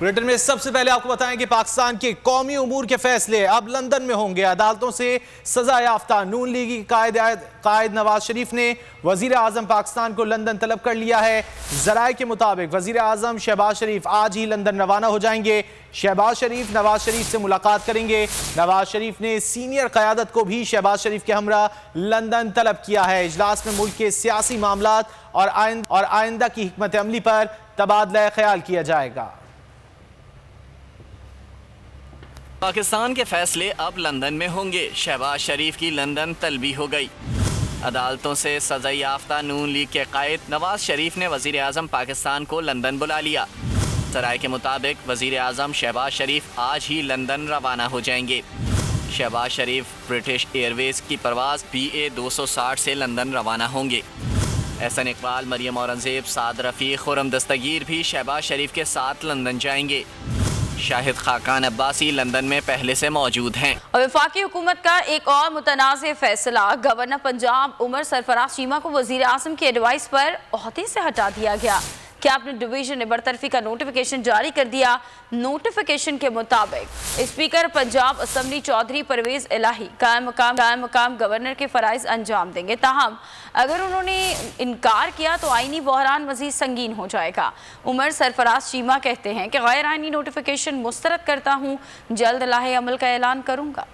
Bulletin میں سب سے پہلے آپ کو بتائیں کہ پاکستان کے قومی امور کے فیصلے اب لندن میں ہوں گے۔ عدالتوں سے سزا یافتہ نون لیگی قائد نواز شریف نے وزیر اعظم پاکستان کو لندن طلب کر لیا ہے۔ ذرائع کے مطابق وزیر اعظم شہباز شریف آج ہی لندن روانہ ہو جائیں گے۔ شہباز شریف نواز شریف سے ملاقات کریں گے۔ نواز شریف نے سینئر قیادت کو بھی شہباز شریف کے ہمراہ لندن طلب کیا ہے۔ اجلاس میں ملک کے سیاسی معاملات اور آئندہ کی حکمت عملی پر تبادلہ خیال کیا جائے گا۔ پاکستان کے فیصلے اب لندن میں ہوں گے۔ شہباز شریف کی لندن طلبی ہو گئی۔ عدالتوں سے سزا یافتہ نون لیگ کے قائد نواز شریف نے وزیر اعظم پاکستان کو لندن بلا لیا۔ ذرائع کے مطابق وزیر اعظم شہباز شریف آج ہی لندن روانہ ہو جائیں گے۔ شہباز شریف برٹش ایئر ویز کی پرواز BA 260 سے لندن روانہ ہوں گے۔ احسن اقبال، مریم اورنگزیب، سعد رفیق، خرم دستگیر بھی شہباز شریف کے ساتھ لندن جائیں گے۔ شاہد خاقان عباسی لندن میں پہلے سے موجود ہیں۔ اور وفاقی حکومت کا ایک اور متنازع فیصلہ، گورنر پنجاب عمر سرفراز چیمہ کو وزیر اعظم کی ایڈوائس پر عہدے سے ہٹا دیا گیا۔ کیبنٹ ڈویژن نے برطرفی کا نوٹیفیکیشن جاری کر دیا۔ نوٹیفیکیشن کے مطابق اسپیکر پنجاب اسمبلی چودھری پرویز الہی قائم مقام گورنر کے فرائض انجام دیں گے، تاہم اگر انہوں نے انکار کیا تو آئینی بحران مزید سنگین ہو جائے گا۔ عمر سرفراز چیمہ کہتے ہیں کہ غیر آئینی نوٹیفیکیشن مسترد کرتا ہوں، جلد لاحق عمل کا اعلان کروں گا۔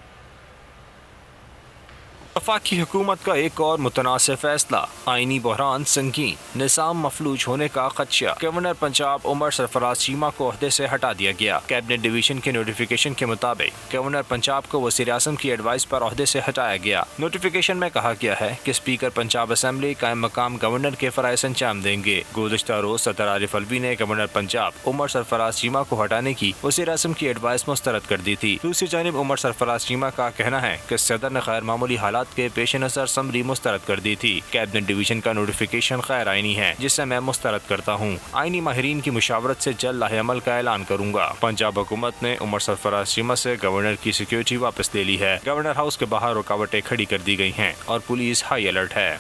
وفاقی حکومت کا ایک اور متنازع فیصلہ، آئینی بحران سنگین، نظام مفلوج ہونے کا خدشہ۔ گورنر پنجاب عمر سرفراز چیمہ کو عہدے سے ہٹا دیا گیا۔ کیبنٹ ڈویژن کے نوٹیفیکیشن کے مطابق گورنر پنجاب کو وزیر اعظم کی ایڈوائس پر عہدے سے ہٹایا گیا۔ نوٹیفیکیشن میں کہا گیا ہے کہ اسپیکر پنجاب اسمبلی قائم مقام گورنر کے فرائض انجام دیں گے۔ گزشتہ روز صدر عارف الوی نے گورنر پنجاب عمر سرفراز چیمہ کو ہٹانے کی وزیر اعظم کی ایڈوائس مسترد کر دی تھی۔ دوسری جانب عمر سرفراز چیمہ کا کہنا ہے کہ صدر نے غیر معمولی حالات کے پیش نظر سمری مسترد کر دی تھی۔ کیبنٹ ڈویژن کا نوٹیفیکیشن غیر آئینی ہے، جسے میں مسترد کرتا ہوں۔ آئینی ماہرین کی مشاورت سے جلد لاحق عمل کا اعلان کروں گا۔ پنجاب حکومت نے عمر سرفراز چیمہ سے گورنر کی سیکیورٹی واپس لے لی ہے۔ گورنر ہاؤس کے باہر رکاوٹیں کھڑی کر دی گئی ہیں اور پولیس ہائی الرٹ ہے۔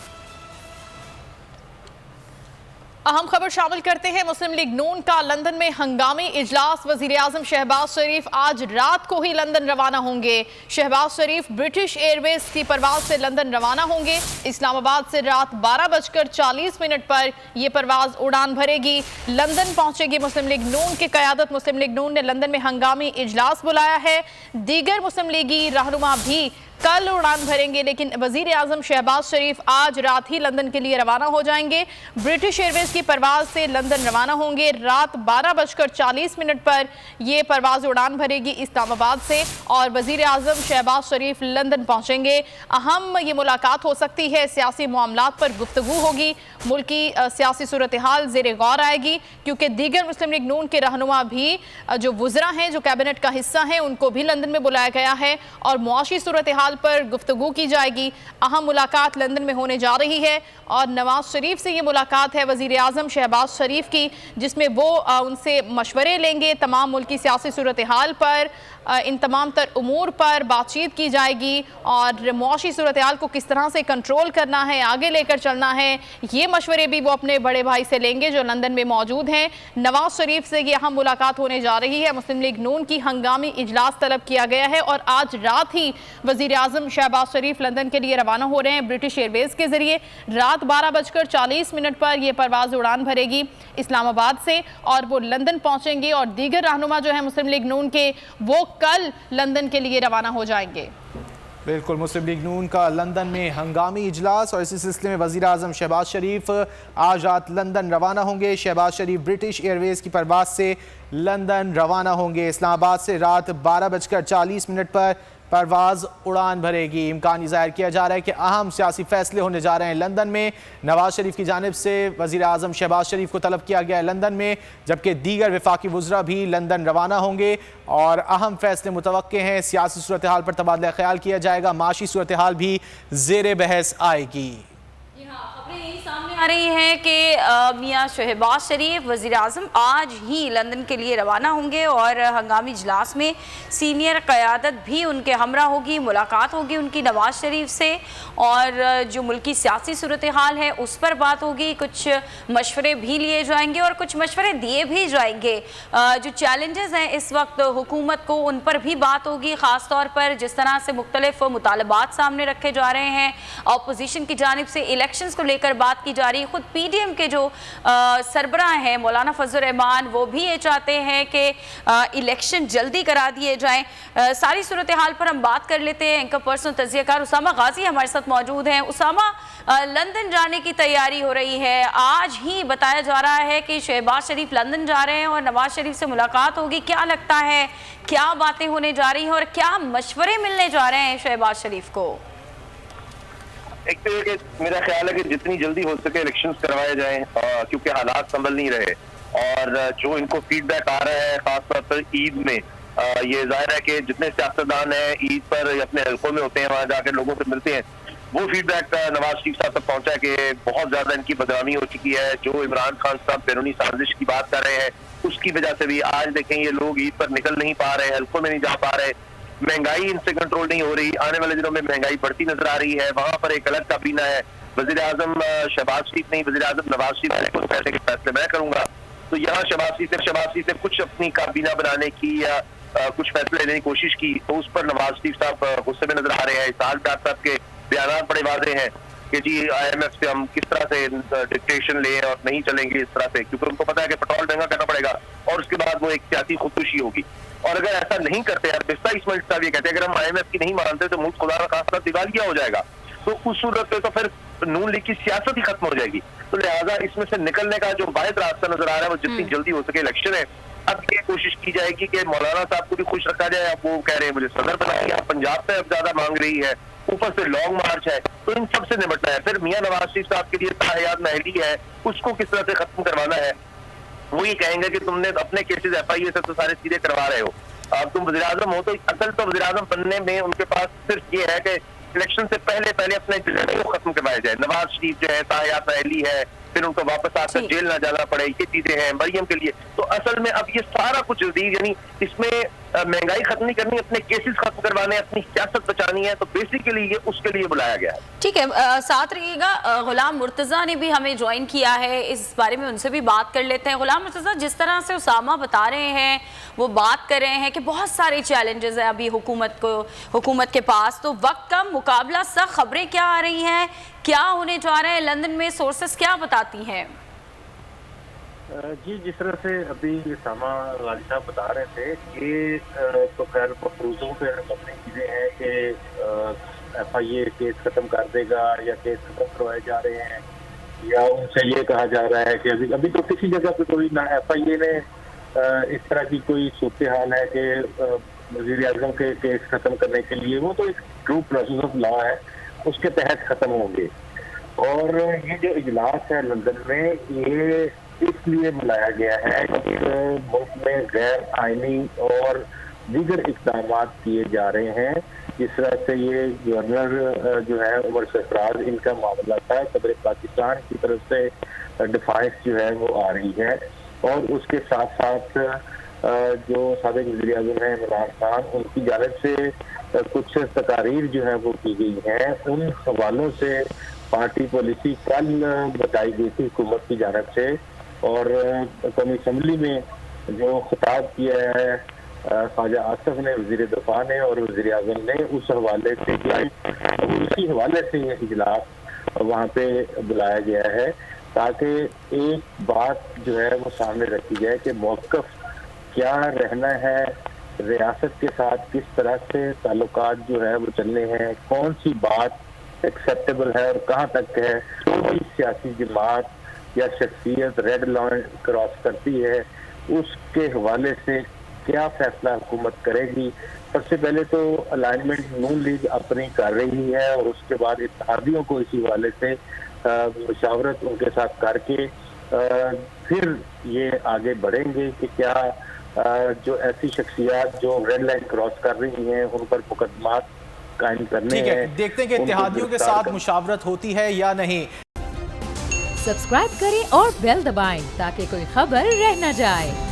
اہم خبر شامل کرتے ہیں۔ مسلم لیگ نون کا لندن میں ہنگامی اجلاس، وزیر اعظم شہباز شریف آج رات کو ہی لندن روانہ ہوں گے۔ شہباز شریف برٹش ایئر ویز کی پرواز سے لندن روانہ ہوں گے۔ اسلام آباد سے رات 12:40 پر یہ پرواز اڑان بھرے گی، لندن پہنچے گی۔ مسلم لیگ نون کی قیادت مسلم لیگ نون نے لندن میں ہنگامی اجلاس بلایا ہے۔ دیگر مسلم لیگی رہنما بھی کل اڑان بھریں گے، لیکن وزیر اعظم شہباز شریف آج رات ہی لندن کے لیے روانہ ہو جائیں گے۔ برٹش ایئر ویز کی پرواز سے لندن روانہ ہوں گے۔ رات 12:40 پر یہ پرواز اڑان بھرے گی اسلام آباد سے، اور وزیر اعظم شہباز شریف لندن پہنچیں گے۔ اہم یہ ملاقات ہو سکتی ہے، سیاسی معاملات پر گفتگو ہوگی، ملکی سیاسی صورتحال زیر غور آئے گی، کیونکہ دیگر مسلم لیگ نون کے رہنما بھی جو وزراء ہیں، جو کیبنٹ کا حصہ ہیں، ان کو بھی لندن میں بلایا گیا ہے اور معاشی صورتحال پر گفتگو کی جائے گی۔ اہم ملاقات لندن میں ہونے جا رہی ہے اور نواز شریف سے یہ ملاقات ہے وزیر اعظم شہباز شریف کی، جس میں وہ ان سے مشورے لیں گے تمام ملکی سیاسی صورتحال پر، ان تمام تر امور پر بات چیت کی جائے گی اور معاشی صورتحال کو کس طرح سے کنٹرول کرنا ہے، آگے لے کر چلنا ہے، یہ مشورے بھی وہ اپنے بڑے بھائی سے لیں گے جو لندن میں موجود ہیں۔ نواز شریف سے یہ اہم ملاقات ہونے جا رہی ہے۔ مسلم لیگ نون کی ہنگامی اجلاس طلب کیا گیا ہے اور آج رات ہی وزیر اعظم شہباز شریف لندن کے لیے روانہ ہو رہے ہیں برٹش ایئر ویز کے ذریعے۔ رات 12:40 پر یہ پرواز اڑان بھرے گی اسلام آباد سے اور وہ لندن پہنچیں گے، اور دیگر رہنما جو ہیں مسلم لیگ نون کے، وہ کل لندن کے لیے روانہ ہو جائیں گے۔ بالکل، مسلم لیگ نون کا لندن میں ہنگامی اجلاس، اور اسی سلسلے میں وزیر اعظم شہباز شریف آج رات لندن روانہ ہوں گے۔ شہباز شریف برٹش ایئر ویز کی پرواز سے لندن روانہ ہوں گے۔ اسلام آباد سے رات 12:40 پر پرواز اڑان بھرے گی۔ امکان یہ ظاہر کیا جا رہا ہے کہ اہم سیاسی فیصلے ہونے جا رہے ہیں لندن میں۔ نواز شریف کی جانب سے وزیر اعظم شہباز شریف کو طلب کیا گیا ہے لندن میں، جبکہ دیگر وفاقی وزراء بھی لندن روانہ ہوں گے اور اہم فیصلے متوقع ہیں۔ سیاسی صورتحال پر تبادلہ خیال کیا جائے گا، معاشی صورتحال بھی زیر بحث آئے گی۔ خبریں سامنے आ रही हैं कि मियां शहबाज शरीफ वज़ीर आज़म आज ही लंदन के लिए रवाना होंगे और हंगामी इजलास में सीनियर क़यादत भी उनके हमरा होगी, मुलाकात होगी उनकी नवाज शरीफ से और जो मुल्की सियासी सूरत हाल है उस पर बात होगी, कुछ मशवरे भी लिए जाएंगे और कुछ मशवरे दिए भी जाएंगे। जो चैलेंजेस हैं इस वक्त हुकूमत को उन पर भी बात होगी, ख़ास तौर पर जिस तरह से मुख्तलिफ मुतालबात सामने रखे जा रहे हैं, अपोजिशन की जानिब से इलेक्शंस को लेकर बात की जा रही है। खुद पीडीएम के जो सरबराह हैं मौलाना फजल रहमान वो भी ये चाहते हैं कि इलेक्शन जल्दी करा दिए जाएं। सारी सूरत हाल पर हम बात कर लेते हैं। इनका पर्सनल तजियाकार उसामा गाजी हमारे साथ मौजूद हैं। उसामा, लंदन जाने की तैयारी हो रही है, आज ही बताया जा रहा है कि शहबाज शरीफ लंदन जा रहे हैं और नवाज शरीफ से मुलाकात होगी। क्या लगता है क्या बातें होने जा रही हैं और क्या मशवरे मिलने जा रहे हैं शहबाज शरीफ को? एक तो ये मेरा ख्याल है कि जितनी जल्दी हो सके इलेक्शंस करवाए जाएं, क्योंकि हालात संभल नहीं रहे और जो इनको फीडबैक आ रहा है खासतौर पर ईद में, ये जाहिर है कि जितने सियासतदान हैं ईद पर अपने हल्कों में होते हैं, वहाँ जाकर लोगों से मिलते हैं, वो फीडबैक नवाज शरीफ साहब तक पहुंचा है कि बहुत ज्यादा इनकी बदनामी हो चुकी है। जो इमरान खान साहब बैरूनी साजिश की बात कर रहे हैं उसकी वजह से भी आज देखें ये लोग ईद पर निकल नहीं पा रहे, हल्कों में नहीं जा पा रहे, महंगाई इनसे कंट्रोल नहीं हो रही, आने वाले दिनों में महंगाई बढ़ती नजर आ रही है। वहां पर एक अलग काबीना है, वजीर आजम शहबाज शरीफ नहीं, वजीर आजम नवाज शरीफ कुछ पैसे के फैसले मैं करूंगा। तो यहाँ शहबाज शरीफ ने कुछ अपनी काबीना बनाने की या कुछ फैसले लेने की कोशिश की तो उस पर नवाज शरीफ साहब गुस्से में नजर आ रहे हैं। इसहाक डार साहब के बयान बड़े वाज़ेह हैं कि जी IMF से हम किस तरह से डिक्टेशन लें और नहीं चलेंगे इस तरह से, क्योंकि उनको पता है कि पेट्रोल महंगा करना पड़ेगा और उसके बाद वो एक सियासी खुदकुशी होगी। और अगर ऐसा नहीं करते हैं, बिस्ता इस्माइल साहब ये कहते हैं अगर हम IMF की नहीं मानते तो मुल्क खुदा न खास्ता दिवालिया हो जाएगा, तो उस सूरत में तो फिर नून लीग की सियासत ही खत्म हो जाएगी। तो लिहाजा इसमें से निकलने का जो वाहिद रास्ता नजर आ रहा है वो जितनी जल्दी हो सके इलेक्शन है। अब ये कोशिश की जाएगी कि मौलाना साहब को भी खुश रखा जाए। अब वो कह रहे हैं मुझे सदर बनाइए, पंजाब से अब ज्यादा मांग रही है, ऊपर से लॉन्ग मार्च है, तो इन सब से निपटना है। फिर मियां नवाज शरीफ साहब के लिए ताहयात महली है, उसको किस तरह से खत्म करवाना है। वो ये कहेंगे कि तुमने अपने केसेस FIA से तो सारे सीधे करवा रहे हो, अब तुम वज़ीर आज़म हो। तो असल तो वज़ीर आज़म बनने में उनके पास सिर्फ ये है कि इलेक्शन से पहले अपने जिले को खत्म करवाया जाए। नवाज शरीफ जो है ताहयात महली है, फिर उनको वापस आकर जेल ना जाना पड़े, ये चीजें हैं मरियम के लिए। तो असल में अब ये सारा कुछ जल्दी, यानी इसमें महंगाई खत्म नहीं करनी, अपने केसेस खत्म करवाने, अपनी सियासत बचानी है, तो बेसिकली ये उसके लिए बुलाया गया है। ठीक है, साथ रहिएगा। गुलाम मुर्तज़ा ने भी हमें ज्वाइन किया है, इस बारे में उनसे भी बात कर लेते हैं। गुलाम मुर्तज़ा, जिस तरह से उसामा बता रहे हैं, वो बात कर रहे हैं कि बहुत सारे चैलेंजेस हैं अभी हुकूमत के पास, तो वक्त का मुकाबला सख्त, खबरें क्या आ रही हैं, क्या होने जा रहा है लंदन में, सोर्सेस क्या बताती हैं? जी, जिस तरह से अभी सामा गाजी साहब बता रहे थे, ये तो खैर मफरूजों पे मबनी चीज़ें हैं कि FIA केस खत्म कर देगा या केस खत्म करवाए जा रहे हैं, या उनसे ये कहा जा रहा है कि अभी तो किसी जगह पे कोई ना FIA ने इस तरह की कोई सूरत हाल है कि वज़ीर आज़म के केस खत्म करने के लिए वो तो एक ट्रू प्रोसेस ऑफ लॉ है, उसके तहत खत्म होंगे। और ये जो इजलास है लंदन में, ये इसलिए बुलाया गया है कि मुल्क में गैर आइनी और दीगर इक़दाम किए जा रहे हैं। जिस तरह से ये गवर्नर जो है उमर सरफराज, इनका मामला था, सदर पाकिस्तान की तरफ से डिफाइंस जो है वो आ रही है, और उसके साथ साथ जो साबिक़ वज़ीर आज़म है इमरान खान, उनकी जानिब से कुछ तकारीर जो है वो की गई हैं। उन हवालों से पार्टी पॉलिसी कल बताई गई थी हुकूमत की जानिब से, और कौमी असम्बली में जो खिताब किया है ख्वाजा आसिफ ने, वज़ीर दफ़ा ने और वज़ीर आज़म ने, उस हवाले से उसी हवाले से ये इजलास वहाँ पे बुलाया गया है, ताकि एक बात जो है वो सामने रखी जाए कि मौक़िफ़ क्या रहना है, रियासत के साथ किस तरह से ताल्लुकात जो है वो चलने हैं, कौन सी बात एक्सेप्टेबल है और कहाँ तक है, कोई सियासी जमात या शख्सियत रेड लाइन क्रॉस करती है, उसके हवाले से क्या फैसला हुकूमत करेगी। सबसे पहले तो अलाइनमेंट नून लीग अपनी कर रही है, और उसके बाद इत्तेहादियों को इसी हवाले से मुशावरत उनके साथ करके फिर ये आगे बढ़ेंगे कि क्या जो ऐसी शख्सियात जो रेड लाइन क्रॉस कर रही हैं उन पर मुकदमात कायम करने हैं। देखते हैं कि इत्तेहादियों के साथ मुशावरत होती है या नहीं। सब्सक्राइब करें और बेल दबाएं ताकि कोई खबर रह न जाए।